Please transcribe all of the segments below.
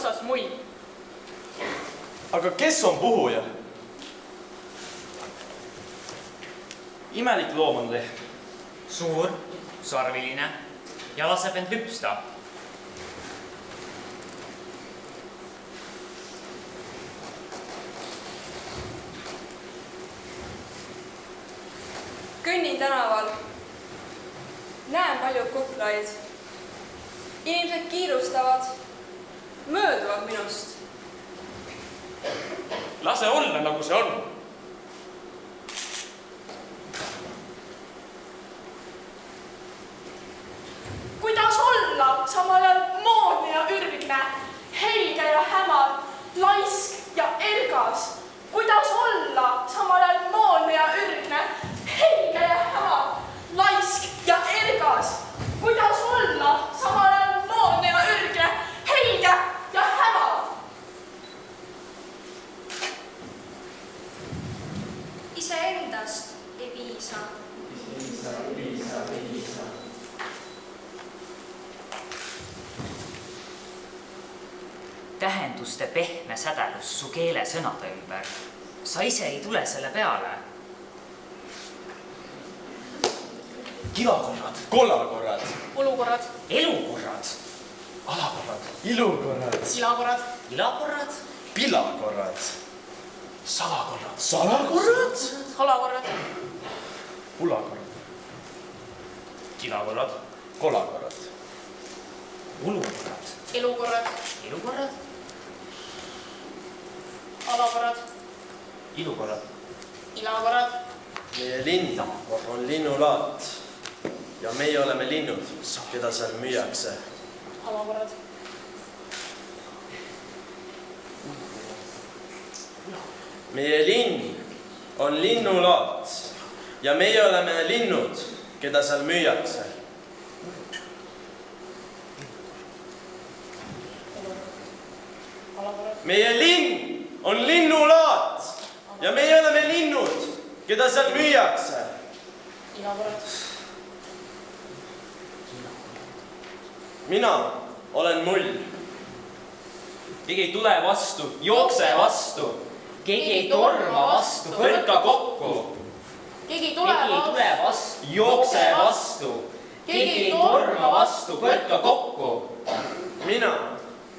osas muid. Aga kes on puhuja? Imelik loom on lehm. Suur, sarviline ja laseb end lüpsta. Kõnnin tänaval. Näen palju kuklaid. Inimesed kiirustavad, mööduvad minust. Lase olla, nagu see on. Kuidas olla samal ajal moodne ja ürgne, helge ja hämar, laisk ja ergas? Kuidas olla samal ajal moodne ja ürgne, helge ja hämar, laisk ja ergas? Kuidas olla samal ajal moodne ja ürgne, helge ja hämar? Iseendast ei piisa. Tähenduste pehme sädelus su keele sõnade ümber. Sa ise ei tule selle peale. Kilakorrad, kollakorrad, Olukorrad, Elukorrad, alakorrad, ilukorrad, ilakorrad, ilakorrad, pilakorrad, salakorrad, salakorrad, halakorrad, pulakorrad, kilakorrad, kollakorrad, ulukorrad, elukorrad, elukorrad, alakorrad, ilukorrad. ilakorrad, Meie linn on linnulaat ja meie oleme linnud, keda seal müüakse. halakorrad, Meie linn on linnulaat ja meie oleme linnud, keda seal müüakse. alakorrad, Meie linn on linnulaat ja meie oleme linnud, keda seal müüakse. ilakorrad, Mina olen mull. Keegi ei tule vastu, jookse vastu. keegi ei torma vastu, põrka kokku. keegi ei Keegi ei tule vastu, jookse vastu. Keegi ei torma vastu, põrka kokku. Mina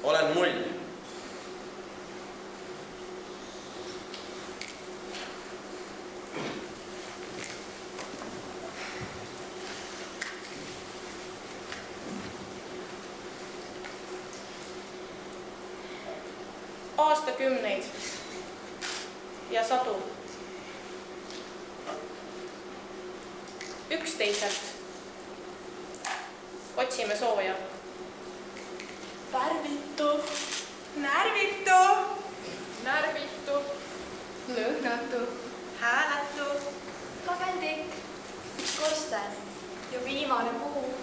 olen mull. aastakümneid ja sadu. Üksteiselt otsime sooja. Värvitu, närvitu, Närvitu, lõhnatu, hääletu, Lagendik, üks korsten. ja viimane puu.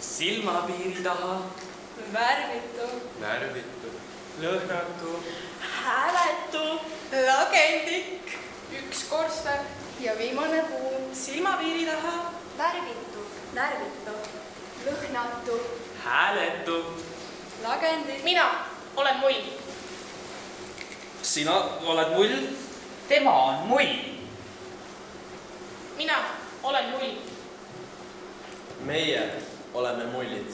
Silmapiiri taha, värvitu, närvitu, lõhnatu, Hääletu, lagendik, üks korsten ja viimane puu. silmapiiri taha, Värvitu, närvitu, lõhnatu, hääletu. Lagendik. Mina olen mull. Sina oled mull. Tema on mull. Mina olen mull. Meie oleme mullid.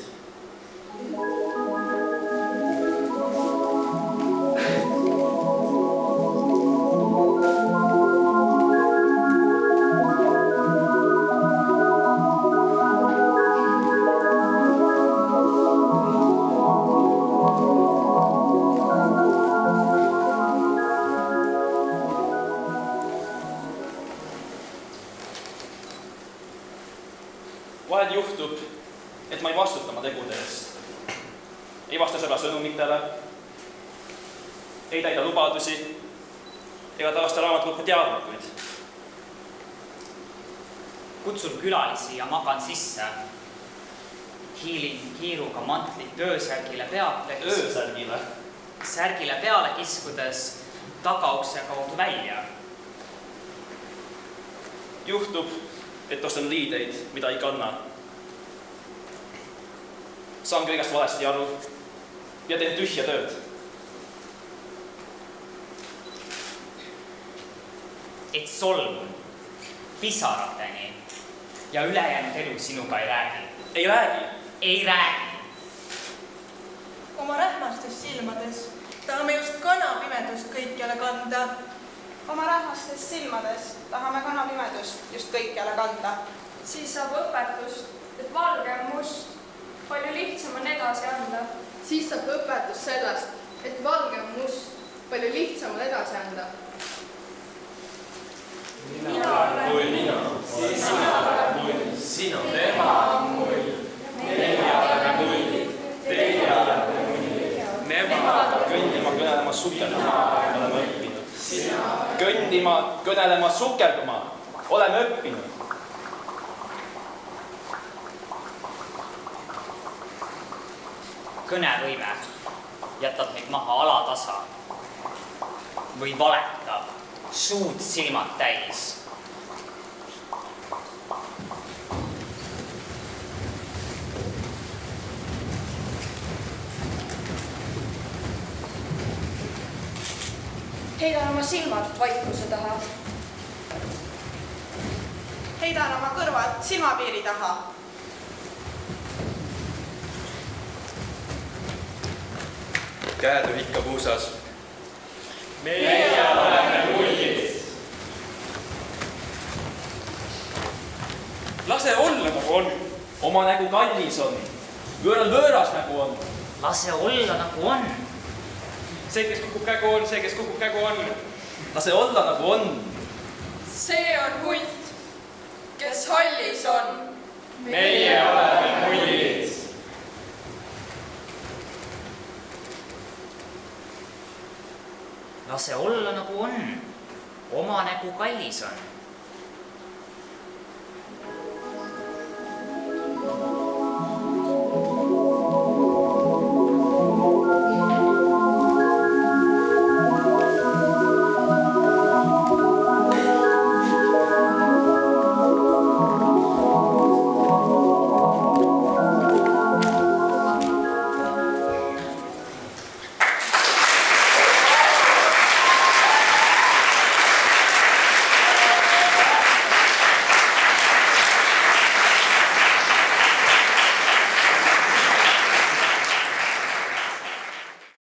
Vahel juhtub, et ma ei vastuta oma tegude eest. Ei vasta sõbra sõnumitele, ei täida lubadusi ega taasta raamatukokku teadlikuid. Kutsun külalisi ja magan sisse. Hiilin kiiruga mantlit öösärgile peale kiskudes tagaukse kaudu välja. Juhtub, et ostan liideid, mida ei kanna. Saan kõigest valesti aru ja teen tühja tööd. et solvun pisarateni ja ülejäänud elu sinuga ei räägi. Ei räägi. Ei räägi. Oma rähmastes silmades tahame just kanapimedust kõikjale kanda. Oma rahvastes silmades tahame kanapimedust just kõikjale kanda. Siis saab õpetust, et valge on must. Palju lihtsam on edasi anda. Siis saab õpetus sellest, et valge on must. Palju lihtsam on edasi anda. Mina olen mull. Sina. Tema on mull. Meie oleme mull. Teie olete mull. Nemad kõndima kõnelema sukelduma oleme õppinud. Kõndima kõnelema sukelduma oleme õppinud. Kõnevõime jätab meid maha alatasa või valetab suud silmad täis. heidan oma silmad vaikuse taha. Heidan oma kõrvad silmapiiri taha. Käed ühikka puusas. Meie oleme mullid. Lase olla nagu on. Oma nägu kallis on. Võõral võõras nägu on. Lase olla nagu on. See, kes kukub kägu on, see, kes kukub kägu on. Lase olla nagu on. See on hunt, kes hallis on. Meie oleme mullid. Lase olla nagu on. Oma nägu kallis on.